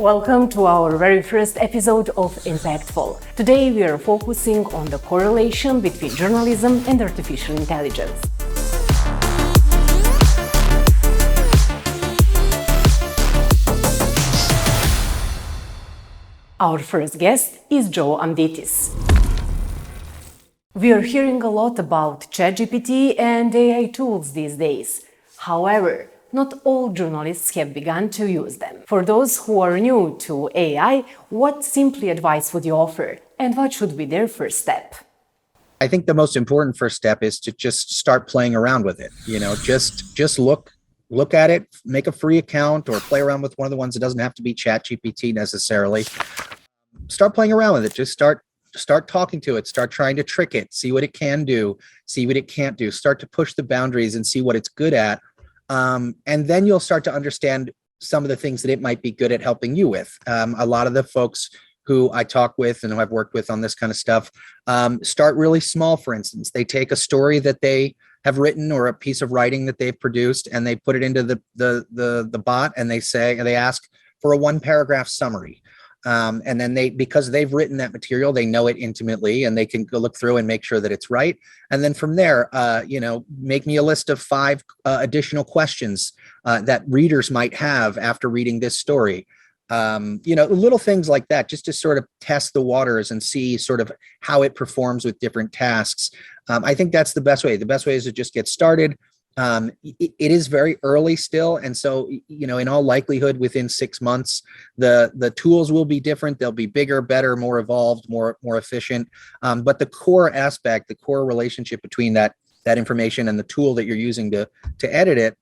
Welcome to our very first episode of Impactful. Today we are focusing on the correlation between journalism and artificial intelligence. Our first guest is Joe Amditis. We are hearing a lot about ChatGPT and AI tools these days. However, not all journalists have begun to use them. For those who are new to AI, what simple advice would you offer, and what should be their first step? I think the most important first step is to just start playing around with it. Just look at it, make a free account, or play around with one of the ones that doesn't have to be ChatGPT necessarily. Start playing around with it. Just start talking to it, start trying to trick it, see what it can do, see what it can't do, start to push the boundaries and see what it's good at. And then you'll start to understand some of the things that it might be good at helping you with. A lot of the folks who I talk with and who I've worked with on this kind of stuff start really small. For instance, they take a story that they have written or a piece of writing that they've produced, and they put it into the bot, and they ask for a 1-paragraph summary. And then because they've written that material, they know it intimately, and they can go look through and make sure that it's right. And then from there, make me a list of 5 additional questions that readers might have after reading this story. Little things like that, just to sort of test the waters and see sort of how it performs with different tasks. I think that's the best way. The best way is to just get started. It is very early still, and so in all likelihood within 6 months the tools will be different. They'll be bigger, better, more evolved, more efficient, but the core aspect, the core relationship between that information and the tool that you're using to edit it,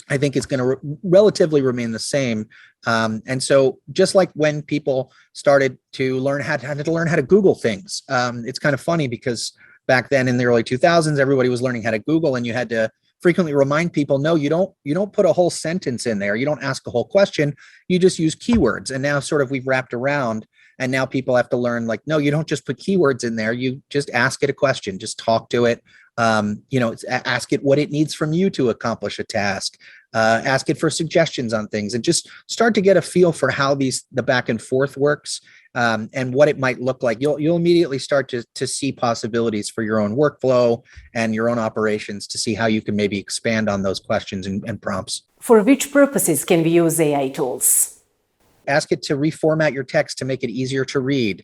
I think it's going to relatively remain the same. And so just like when people started to learn how to Google things, it's kind of funny because back then in the early 2000s everybody was learning how to Google, and you had to frequently remind people, no, you don't put a whole sentence in there. You don't ask a whole question. You just use keywords. And now sort of we've wrapped around, and now people have to learn, like, no, you don't just put keywords in there. You just ask it a question, just talk to it. Ask it what it needs from you to accomplish a task. Ask it for suggestions on things, and just start to get a feel for how the back and forth works, and what it might look like. You'll immediately start to see possibilities for your own workflow and your own operations to see how you can maybe expand on those questions and prompts. For which purposes can we use AI tools? Ask it to reformat your text to make it easier to read.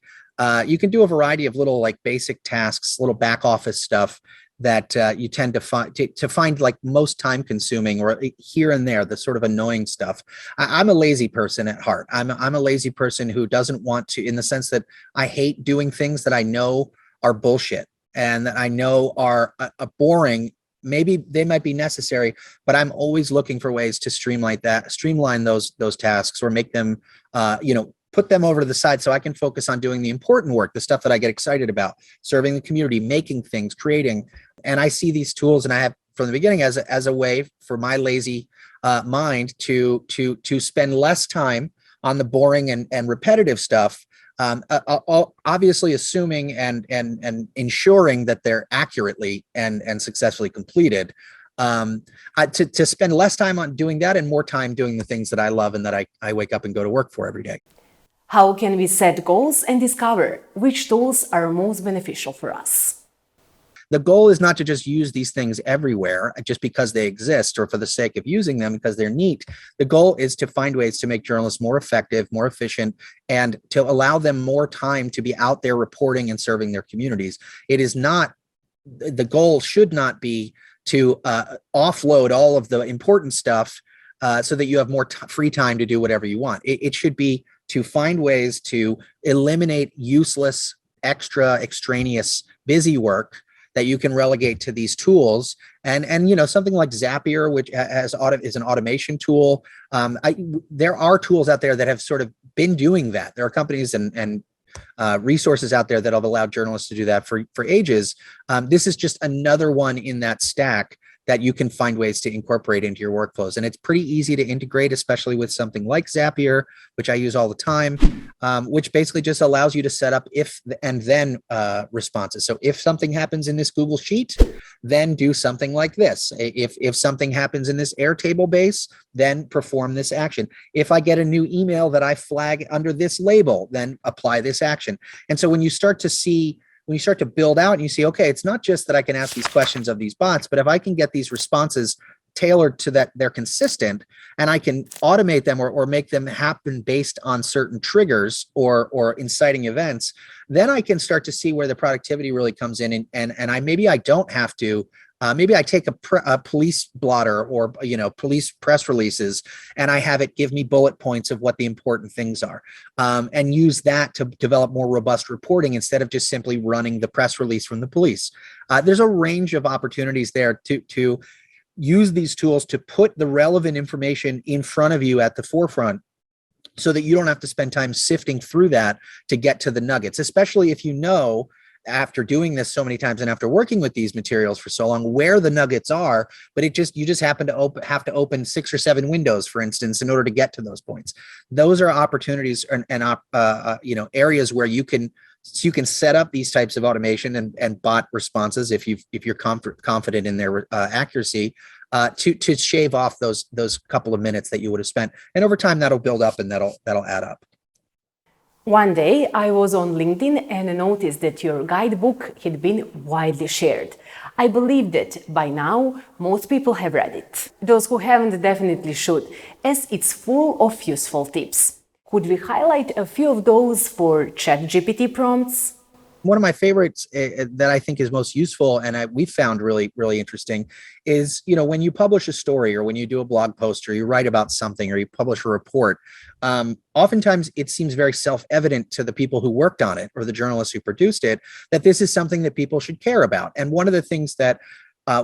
You can do a variety of little basic tasks, little back office stuff that you tend to find like most time consuming, or here and there, the sort of annoying stuff. I'm a lazy person at heart. I'm a lazy person who doesn't want to, in the sense that I hate doing things that I know are bullshit and that I know are boring. Maybe they might be necessary, but I'm always looking for ways to streamline those tasks, or make them, put them over to the side so I can focus on doing the important work, the stuff that I get excited about, serving the community, making things, creating. And I see these tools, and I have from the beginning as a way for my lazy mind to spend less time on the boring and repetitive stuff, obviously assuming and ensuring that they're accurately and successfully completed. To spend less time on doing that and more time doing the things that I love and that I wake up and go to work for every day. How can we set goals and discover which tools are most beneficial for us? The goal is not to just use these things everywhere just because they exist or for the sake of using them because they're neat. The goal is to find ways to make journalists more effective, more efficient, and to allow them more time to be out there reporting and serving their communities. The goal should not be to offload all of the important stuff so that you have more free time to do whatever you want. It should be to find ways to eliminate useless, extraneous, busy work that you can relegate to these tools. And something like Zapier, which is an automation tool. There are tools out there that have sort of been doing that. There are companies and resources out there that have allowed journalists to do that for ages. This is just another one in that stack that you can find ways to incorporate into your workflows. And it's pretty easy to integrate, especially with something like Zapier, which I use all the time, which basically just allows you to set up if and then responses. So if something happens in this Google Sheet, then do something like this. If something happens in this Airtable base, then perform this action. If I get a new email that I flag under this label, then apply this action. And so when you start to build out and you see, okay, it's not just that I can ask these questions of these bots, but if I can get these responses tailored to that, they're consistent, and I can automate them or make them happen based on certain triggers or inciting events, then I can start to see where the productivity really comes in. And I don't have to. Maybe I take a police blotter or, police press releases, and I have it give me bullet points of what the important things are, and use that to develop more robust reporting instead of just simply running the press release from the police. There's a range of opportunities there to use these tools to put the relevant information in front of you at the forefront, so that you don't have to spend time sifting through that to get to the nuggets, especially if you know, after doing this so many times and after working with these materials for so long, where the nuggets are, but you just happen to have to open 6 or 7 windows, for instance, in order to get to those points. Those are opportunities and areas where you can set up these types of automation and bot responses if you're confident in their accuracy, to shave off those couple of minutes that you would have spent, and over time that'll build up and that'll add up. One day I was on LinkedIn and noticed that your guidebook had been widely shared. I believe that by now most people have read it. Those who haven't definitely should, as it's full of useful tips. Could we highlight a few of those for ChatGPT prompts? One of my favorites that I think is most useful, and we found really, really interesting, is, when you publish a story or when you do a blog post or you write about something or you publish a report, oftentimes it seems very self-evident to the people who worked on it or the journalists who produced it that this is something that people should care about. And one of the things that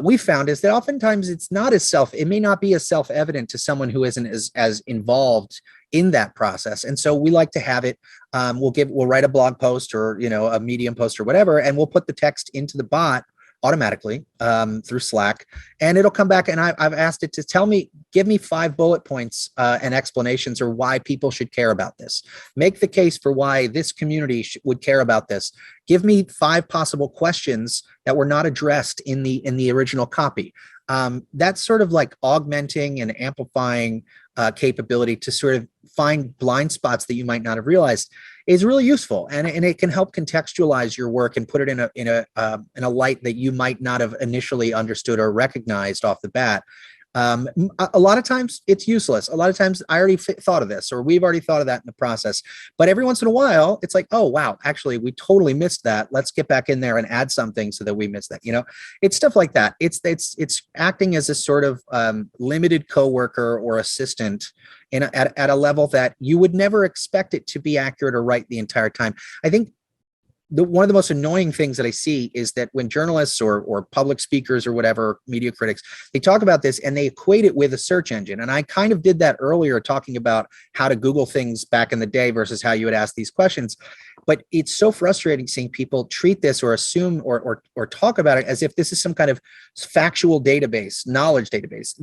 we found is that oftentimes it may not be as self-evident to someone who isn't as involved in that process. And so we like to have it, we'll write a blog post or, a Medium post or whatever, and we'll put the text into the bot automatically through Slack, and it'll come back, and I've asked it to give me 5 bullet points and explanations or why people should care about this. Make the case for why this community would care about this. Give me 5 possible questions that were not addressed in the original copy. That's sort of like augmenting and amplifying capability to sort of find blind spots that you might not have realized is really useful, and it can help contextualize your work and put it in a light that you might not have initially understood or recognized off the bat. A lot of times it's useless. A lot of times I already thought of this, or we've already thought of that in the process. But every once in a while, it's like, oh, wow, actually, we totally missed that. Let's get back in there and add something so that we missed that. It's stuff like that. It's acting as a sort of limited coworker or assistant at a level that you would never expect it to be accurate or right the entire time. I think one of the most annoying things that I see is that when journalists or public speakers or whatever, media critics, they talk about this and they equate it with a search engine. And I kind of did that earlier, talking about how to Google things back in the day versus how you would ask these questions. But it's so frustrating seeing people treat this or assume or talk about it as if this is some kind of factual database, knowledge database.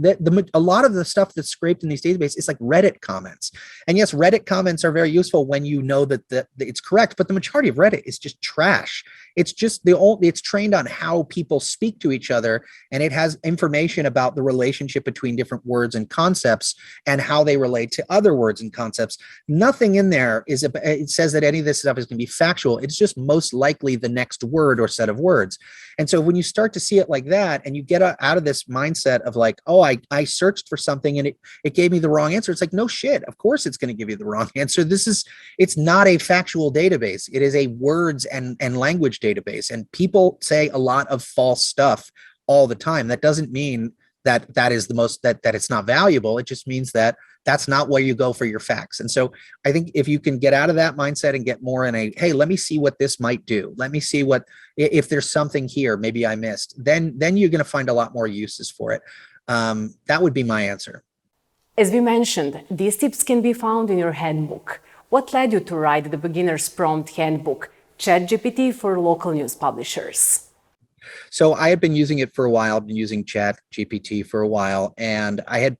A lot of the stuff that's scraped in these databases is like Reddit comments. And yes, Reddit comments are very useful when you know that it's correct, but the majority of Reddit is just trash. It's just it's trained on how people speak to each other, and it has information about the relationship between different words and concepts and how they relate to other words and concepts. Nothing in there it says that any of this stuff is going to be factual. It's just most likely the next word or set of words. And so when you start to see it like that, and you get out of this mindset of like, oh, I searched for something and it gave me the wrong answer. It's like, no shit, of course it's going to give you the wrong answer. It's not a factual database. It is a words and language database. And people say a lot of false stuff all the time. That doesn't mean that is that it's not valuable. It just means that that's not where you go for your facts. And so I think if you can get out of that mindset and get more in hey, let me see what this might do. Let me see if there's something here maybe I missed, then you're going to find a lot more uses for it. That would be my answer. As we mentioned, these tips can be found in your handbook. What led you to write the beginner's prompt handbook, ChatGPT for local news publishers? So I had been using it for a while, been using ChatGPT for a while, and I had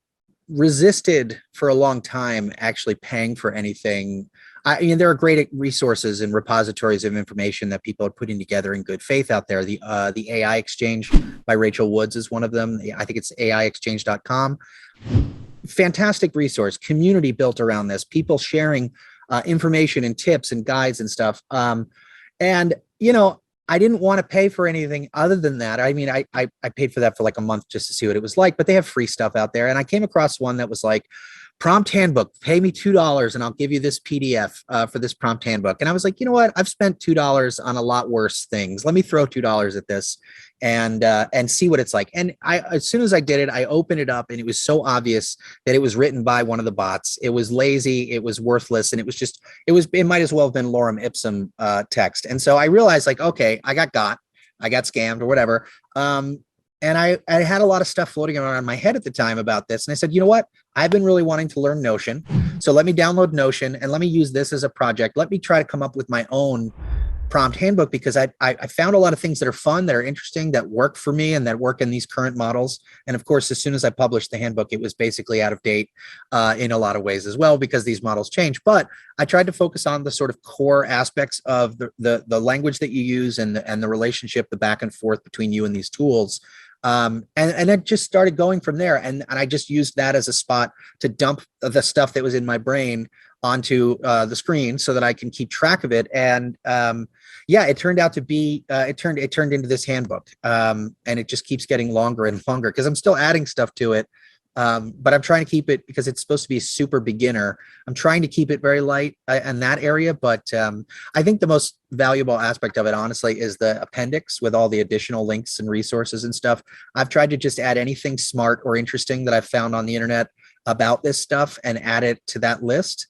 resisted for a long time actually paying for anything. There are great resources and repositories of information that people are putting together in good faith out there. The AI Exchange by Rachel Woods is one of them. I think it's AIexchange.com. Fantastic resource, community built around this, people sharing information and tips and guides and stuff. And I didn't want to pay for anything other than that. I mean, I paid for that for like a month just to see what it was like, but they have free stuff out there. And I came across one that was like, prompt handbook, pay me $2 and I'll give you this PDF for this prompt handbook. And I was like, you know what? I've spent $2 on a lot worse things. Let me throw $2 at this and see what it's like. And as soon as I did it, I opened it up and it was so obvious that it was written by one of the bots. It was lazy, it was worthless, and it might as well have been lorem ipsum text. And so I realized like, okay, I got scammed or whatever. And I had a lot of stuff floating around in my head at the time about this. And I said, you know what? I've been really wanting to learn Notion. So let me download Notion and let me use this as a project. Let me try to come up with my own prompt handbook, because I found a lot of things that are fun, that are interesting, that work for me and that work in these current models. And of course, as soon as I published the handbook, it was basically out of date in a lot of ways as well, because these models change. But I tried to focus on the sort of core aspects of the language that you use and the relationship, the back and forth between you and these tools. And it just started going from there. And I just used that as a spot to dump the stuff that was in my brain onto the screen so that I can keep track of it. And it turned out to be, it turned into this handbook. And it just keeps getting longer and longer because I'm still adding stuff to it. But I'm trying to keep it, because it's supposed to be a super beginner, I'm trying to keep it very light in that area. But I think the most valuable aspect of it, honestly, is the appendix with all the additional links and resources and stuff. I've tried to just add anything smart or interesting that I've found on the internet about this stuff and add it to that list.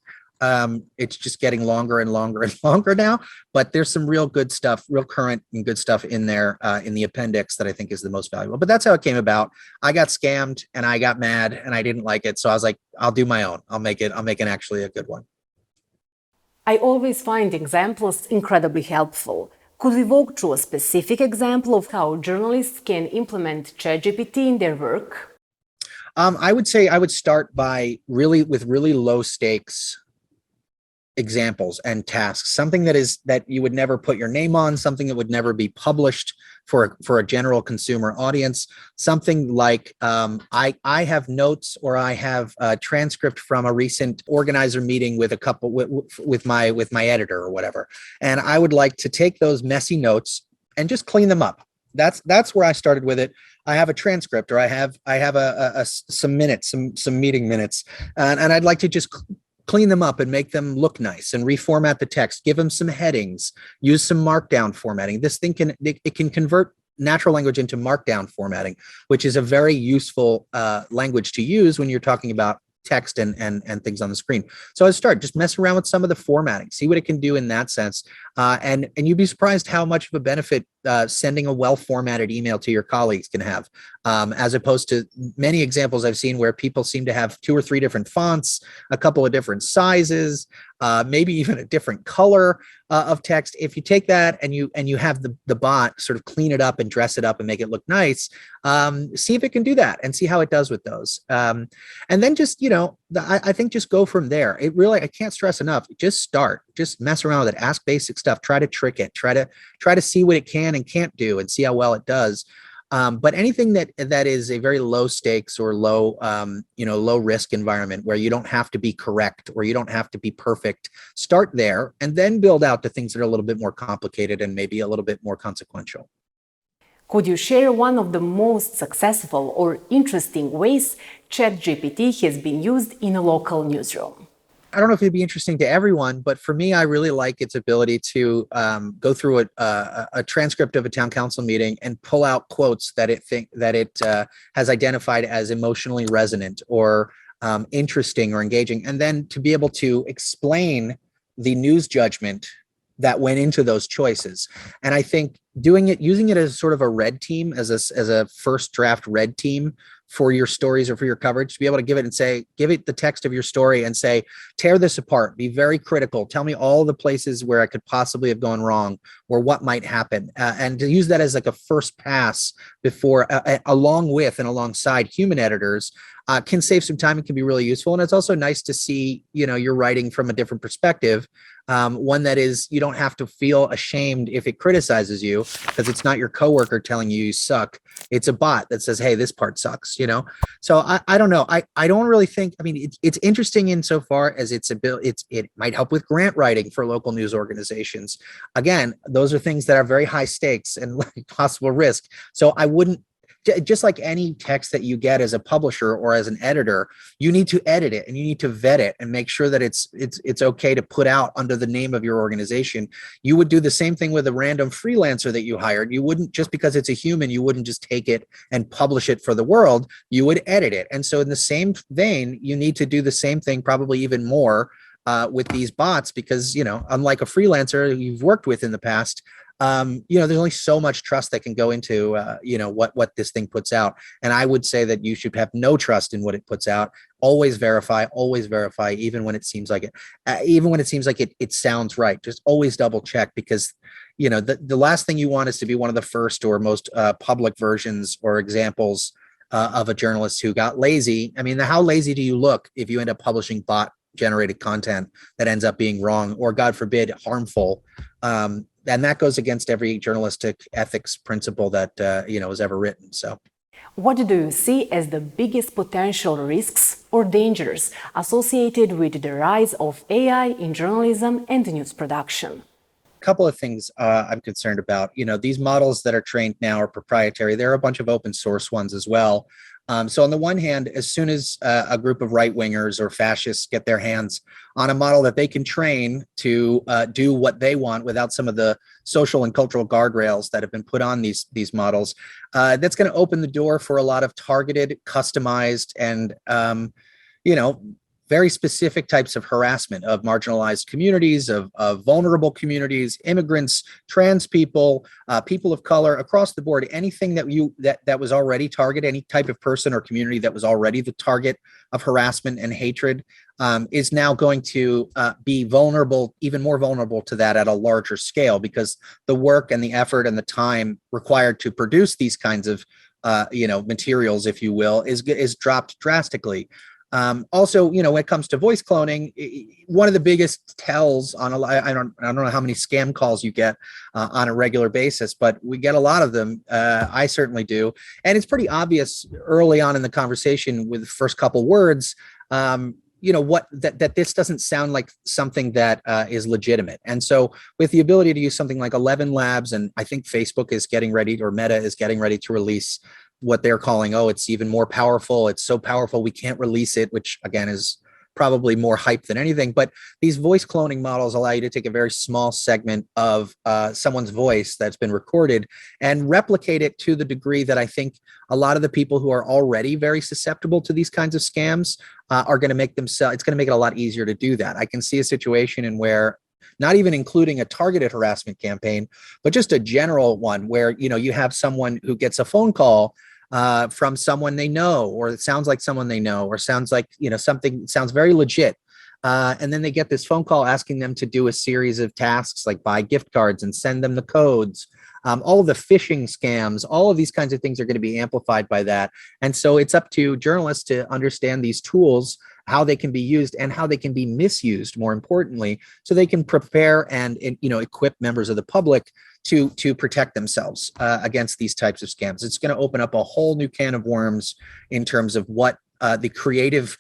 It's just getting longer and longer and longer now, but there's some real good stuff, real current and good stuff in there in the appendix that I think is the most valuable. But that's how it came about. I got scammed and I got mad and I didn't like it. So I was like, I'll do my own. I'll make it actually a good one. I always find examples incredibly helpful. Could we walk through a specific example of how journalists can implement ChatGPT in their work? I would say I would start by really low stakes examples and tasks, something that you would never put your name on, something that would never be published for a general consumer audience, something like I have notes, or I have a transcript from a recent organizer meeting with a couple with my editor or whatever, and I would like to take those messy notes and just clean them up. That's where I started with it. I have a transcript, or I have some minutes, some meeting minutes, and I'd like to just clean them up and make them look nice and reformat the text, give them some headings, use some markdown formatting. This thing can convert natural language into markdown formatting, which is a very useful language to use when you're talking about text and things on the screen. So I start just mess around with some of the formatting, see what it can do in that sense. And you'd be surprised how much of a benefit sending a well-formatted email to your colleagues can have, as opposed to many examples I've seen where people seem to have 2 or 3 different fonts, a couple of different sizes, maybe even a different color of text. If you take that and you have the bot sort of clean it up and dress it up and make it look nice, see if it can do that and see how it does with those. And then just, I think just go from there. I can't stress enough, just start, just mess around with it, ask basic stuff, try to trick it, try to see what it can and can't do and see how well it does. But anything that is a very low stakes or low risk environment where you don't have to be correct or you don't have to be perfect, start there and then build out to things that are a little bit more complicated and maybe a little bit more consequential. Could you share one of the most successful or interesting ways ChatGPT has been used in a local newsroom? I don't know if it'd be interesting to everyone, but for me, I really like its ability to go through a transcript of a town council meeting and pull out quotes that it has identified as emotionally resonant or interesting or engaging, and then to be able to explain the news judgment that went into those choices. And I think using it as sort of a red team, as a first draft red team for your stories or for your coverage, to be able to give it the text of your story and say, tear this apart, be very critical, tell me all the places where I could possibly have gone wrong or what might happen, and to use that as like a first pass before, along with and alongside human editors, can save some time and can be really useful. And it's also nice to see, you're writing from a different perspective, one that is, you don't have to feel ashamed if it criticizes you, because it's not your coworker telling you suck. It's a bot that says, hey, this part sucks, So I don't know. I don't really think, it's interesting insofar as it might help with grant writing for local news organizations. Again, those are things that are very high stakes and possible risk. So I wouldn't, just like any text that you get as a publisher or as an editor, you need to edit it and you need to vet it and make sure that it's okay to put out under the name of your organization. You would do the same thing with a random freelancer that you hired. You wouldn't, just because it's a human, you wouldn't just take it and publish it for the world. You would edit it. And so in the same vein, you need to do the same thing, probably even more, with these bots, because, unlike a freelancer you've worked with in the past, there's only so much trust that can go into, what this thing puts out. And I would say that you should have no trust in what it puts out. Always verify, even when it seems like it sounds right. Just always double check, because, the last thing you want is to be one of the first or most public versions or examples of a journalist who got lazy. How lazy do you look if you end up publishing bot generated content that ends up being wrong or, God forbid, harmful? And that goes against every journalistic ethics principle that, was ever written. So what do you see as the biggest potential risks or dangers associated with the rise of AI in journalism and news production? A couple of things I'm concerned about. These models that are trained now are proprietary. There are a bunch of open source ones as well. So on the one hand, as soon as a group of right-wingers or fascists get their hands on a model that they can train to do what they want without some of the social and cultural guardrails that have been put on these models, that's going to open the door for a lot of targeted, customized, and very specific types of harassment of marginalized communities, of vulnerable communities, immigrants, trans people, people of color, across the board. Anything that was already targeted, any type of person or community that was already the target of harassment and hatred, is now going to be vulnerable, even more vulnerable to that at a larger scale, because the work and the effort and the time required to produce these kinds of materials, if you will, is dropped drastically. Also, when it comes to voice cloning, one of the biggest tells on I don't know how many scam calls you get on a regular basis, but we get a lot of them. I certainly do. And it's pretty obvious early on in the conversation with the first couple words, that this doesn't sound like something that is legitimate. And so with the ability to use something like 11 Labs, and I think Facebook is getting ready, or Meta is getting ready to release what they're calling, it's even more powerful. It's so powerful, we can't release it, which again is probably more hype than anything. But these voice cloning models allow you to take a very small segment of someone's voice that's been recorded and replicate it to the degree that I think a lot of the people who are already very susceptible to these kinds of scams are going to make themselves, it's going to make it a lot easier to do that. I can see a situation in where, not even including a targeted harassment campaign, but just a general one where, you have someone who gets a phone call from someone they know, or it sounds like someone they know, or sounds like, something sounds very legit. And then they get this phone call asking them to do a series of tasks like buy gift cards and send them the codes. All of the phishing scams, all of these kinds of things are going to be amplified by that. And so it's up to journalists to understand these tools, how they can be used and how they can be misused, more importantly, so they can prepare and equip members of the public to protect themselves against these types of scams. It's going to open up a whole new can of worms in terms of what the creative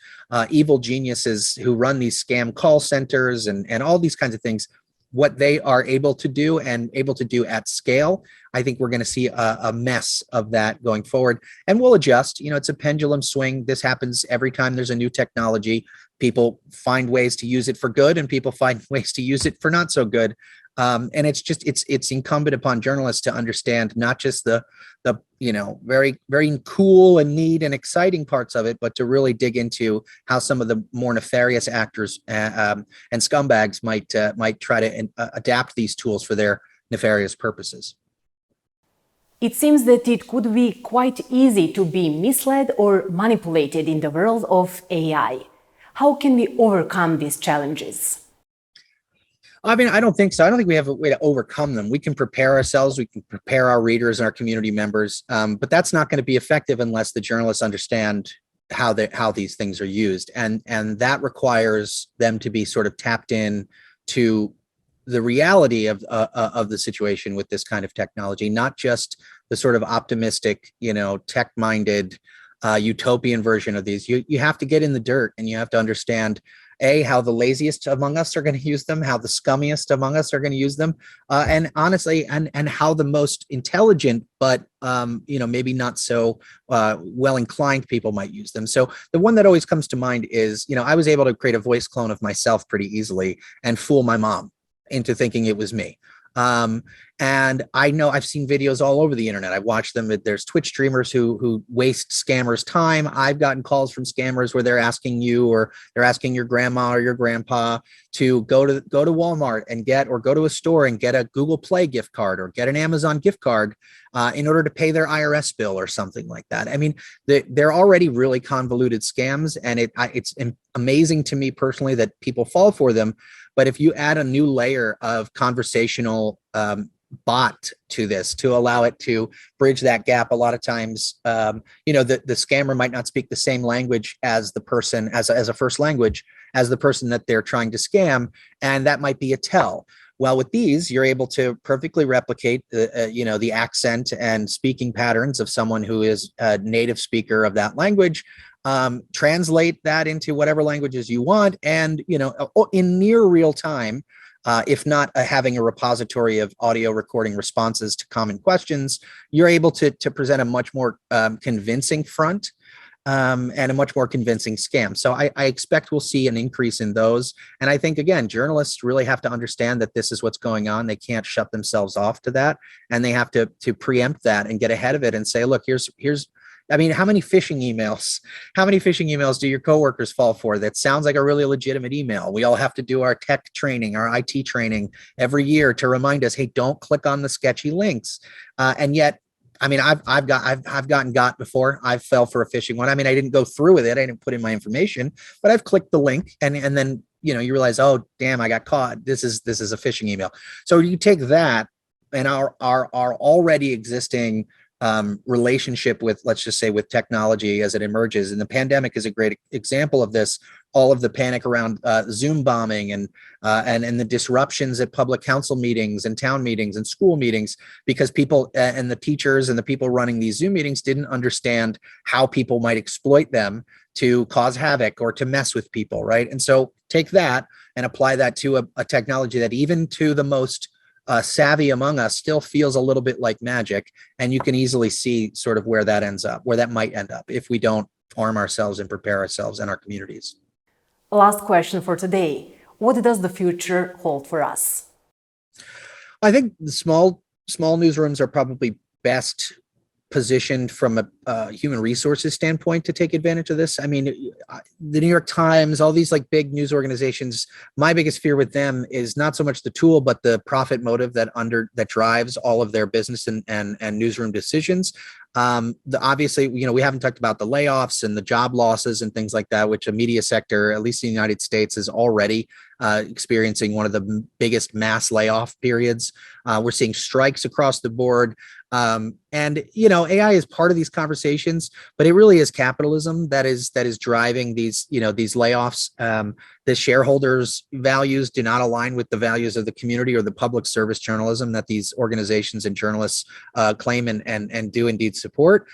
evil geniuses who run these scam call centers and all these kinds of things, what they are able to do and able to do at scale. I think we're going to see a mess of that going forward, and we'll adjust. It's a pendulum swing. This happens every time there's a new technology. People find ways to use it for good, and people find ways to use it for not so good. And it's incumbent upon journalists to understand not just the very, very cool and neat and exciting parts of it, but to really dig into how some of the more nefarious actors and scumbags might try to adapt these tools for their nefarious purposes. It seems that it could be quite easy to be misled or manipulated in the world of AI. How can we overcome these challenges? I mean, I don't think so. I don't think we have a way to overcome them. We can prepare ourselves. We can prepare our readers and our community members, but that's not going to be effective unless the journalists understand how these things are used, and that requires them to be sort of tapped in to the reality of the situation with this kind of technology, not just the sort of optimistic, tech-minded, utopian version of these. You have to get in the dirt, and you have to understand how the laziest among us are going to use them, how the scummiest among us are going to use them, and honestly, and how the most intelligent but maybe not so well inclined people might use them. So the one that always comes to mind is, I was able to create a voice clone of myself pretty easily and fool my mom into thinking it was me. And I know I've seen videos all over the internet. I watch them. There's Twitch streamers who waste scammers' time. I've gotten calls from scammers where they're asking you, or they're asking your grandma or your grandpa to go to Walmart and go to a store and get a Google Play gift card or get an Amazon gift card in order to pay their IRS bill or something like that. I mean, they're already really convoluted scams, and it's amazing to me personally that people fall for them. But if you add a new layer of conversational bot to this to allow it to bridge that gap, a lot of times, the scammer might not speak the same language as the person as a first language as the person that they're trying to scam, and that might be a tell. Well, with these, you're able to perfectly replicate the accent and speaking patterns of someone who is a native speaker of that language. Translate that into whatever languages you want, and in near real time, if not having a repository of audio recording responses to common questions, you're able to present a much more convincing front and a much more convincing scam. So I expect we'll see an increase in those. And I think, again, journalists really have to understand that this is what's going on. They can't shut themselves off to that, and they have to preempt that and get ahead of it and say, look, here's I mean, how many phishing emails do your coworkers fall for? That sounds like a really legitimate email. We all have to do our tech training, our IT training every year to remind us, hey, don't click on the sketchy links. And yet, I mean, I've gotten got before. I fell for a phishing one. I mean, I didn't go through with it. I didn't put in my information, but I've clicked the link, and then you realize, oh damn, I got caught. This is a phishing email. So you take that and our already existing relationship with, let's just say, with technology as it emerges. And the pandemic is a great example of this. All of the panic around Zoom bombing and the disruptions at public council meetings and town meetings and school meetings, because people and the teachers and the people running these Zoom meetings didn't understand how people might exploit them to cause havoc or to mess with people, right? And so take that and apply that to a technology that even to the most savvy among us still feels a little bit like magic, and you can easily see sort of where that might end up if we don't arm ourselves and prepare ourselves and our communities. Last question for today. What does the future hold for us? I think the small newsrooms are probably best positioned from a human resources standpoint to take advantage of this. I mean, the New York Times, all these like big news organizations, my biggest fear with them is not so much the tool, but the profit motive that drives all of their business and newsroom decisions. Obviously, we haven't talked about the layoffs and the job losses and things like that, which a media sector, at least in the United States, is already experiencing one of the biggest mass layoff periods. We're seeing strikes across the board. And AI is part of these conversations, but it really is capitalism that is driving these layoffs. The shareholders' values do not align with the values of the community or the public service journalism that these organizations and journalists claim and do indeed support.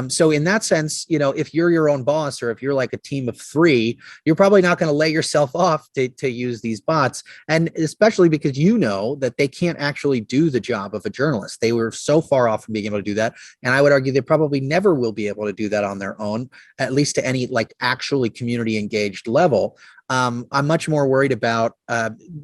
So in that sense, if you're your own boss, or if you're like a team of 3, you're probably not going to lay yourself off to use these bots. And especially because that they can't actually do the job of a journalist. They were so far off from being able to do that. And I would argue they probably never will be able to do that on their own, at least to any like actually community engaged level. I'm much more worried about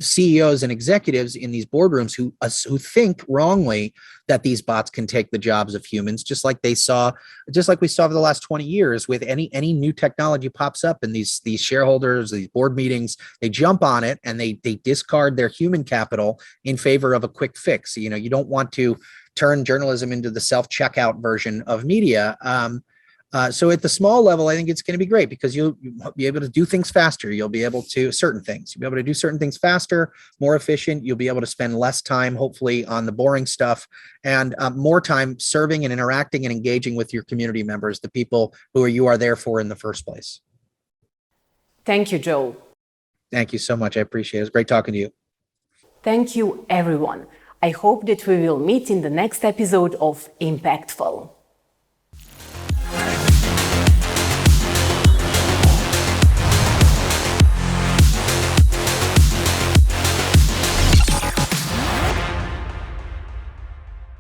CEOs and executives in these boardrooms who think wrongly that these bots can take the jobs of humans, just like we saw over the last 20 years with any new technology pops up, and these shareholders, these board meetings, they jump on it and they discard their human capital in favor of a quick fix. You know, you don't want to turn journalism into the self-checkout version of media. So at the small level, I think it's going to be great because you'll be able to do things faster. You'll be able to you'll be able to do certain things faster, more efficient. You'll be able to spend less time, hopefully, on the boring stuff, and more time serving and interacting and engaging with your community members, the people who you are there for in the first place. Thank you, Joe. Thank you so much. I appreciate it. It was great talking to you. Thank you, everyone. I hope that we will meet in the next episode of Impactful.